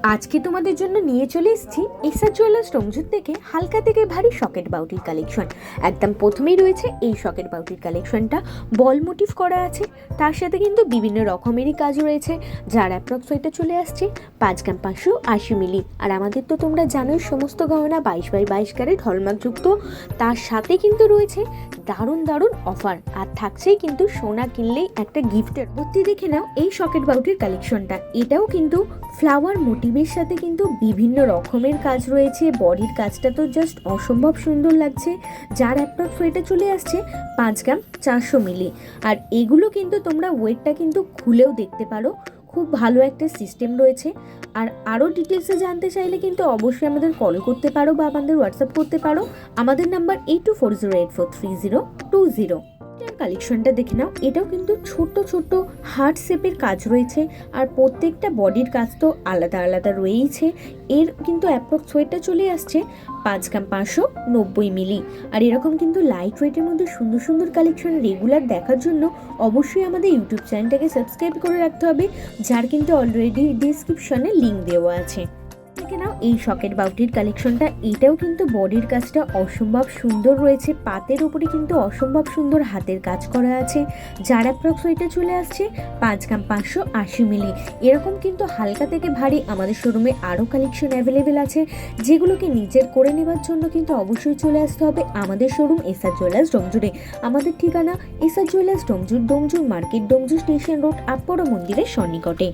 আজকে তোমাদের জন্য নিয়ে চলে এসেছি এসআর জুয়েলার্স রংজুর থেকে হালকা থেকে ভারী সকেট বাউটির কালেকশন। একদম প্রথমেই রয়েছে এই সকেট বাউটির কালেকশনটা, বল মোটিভ করা আছে, তার সাথে কিন্তু বিভিন্ন রকমেরই কাজ রয়েছে, যার অ্যাপ্রক্স ওয়েটে চলে আসছে 5 গ্রাম 580 মিলি। আর আমাদের তো তোমরা জানোই সমস্ত গহনা 22x22 ক্যারেট হলমার্কযুক্ত। তার সাথে কিন্তু রয়েছে দারুণ দারুণ অফার, আর থাকছেই কিন্তু সোনা কিনলেই একটা গিফটের ভর্তি। দেখে নাও এই সকেট বাউটির কালেকশনটা, এটাও কিন্তু ফ্লাওয়ার মোটিভের সাথে কিন্তু বিভিন্ন রকমের কাজ রয়েছে। বডির কাজটা তো জাস্ট অসম্ভব সুন্দর লাগছে, যার অ্যাপ্রক্স ওয়েটে চলে আসছে 5 গ্রাম 400 মিলি। আর এগুলো কিন্তু তোমরা ওয়েটটা কিন্তু খুলেও দেখতে পারো, খুব ভালো একটা সিস্টেম রয়েছে। আর আরও ডিটেলসে জানতে চাইলে কিন্তু অবশ্যই আমাদের কল করতে পারো বা আমাদের হোয়াটসঅ্যাপ করতে পারো। আমাদের নাম্বার 8240843020। কালেকশনটা দেখে নাও, এটাও কিন্তু ছোট্ট ছোট্ট হার্ট শেপের কাজ রয়েছে, আর প্রত্যেকটা বডির কাজ তো আলাদা আলাদা রয়েইছে। এর কিন্তু অ্যাপ্রক্স ওয়েটটা চলে আসছে 5 গ্রাম 590 মিলি। আর এরকম কিন্তু লাইট ওয়েটের মধ্যে সুন্দর সুন্দর কালেকশন রেগুলার দেখার জন্য অবশ্যই আমাদের ইউটিউব চ্যানেলটাকে সাবস্ক্রাইব করে রাখতে হবে, যার কিন্তু অলরেডি ডিসক্রিপশনে লিঙ্ক দেওয়া আছে। দেখে নাও এই সকেট বাউটির কালেকশনটা, এটাও কিন্তু বডির কাজটা অসম্ভব সুন্দর রয়েছে, পাতের উপরে কিন্তু অসম্ভব সুন্দর হাতের কাজ করা আছে, যার অ্যাপ্রক্স ওয়েটে চলে আসছে 5 গ্রাম 580 মিলি। এরকম কিন্তু হালকা থেকে ভারী আমাদের শোরুমে আরও কালেকশন অ্যাভেলেবেল আছে, যেগুলোকে নিজের করে নেওয়ার জন্য কিন্তু অবশ্যই চলে আসতে হবে আমাদের শোরুম এসআর জুয়েলার্স ডোমজুরে। আমাদের ঠিকানা SR jewellers Domjur, Domjur market, Domjur station road, আপড় মন্দিরের সন্নিকটে।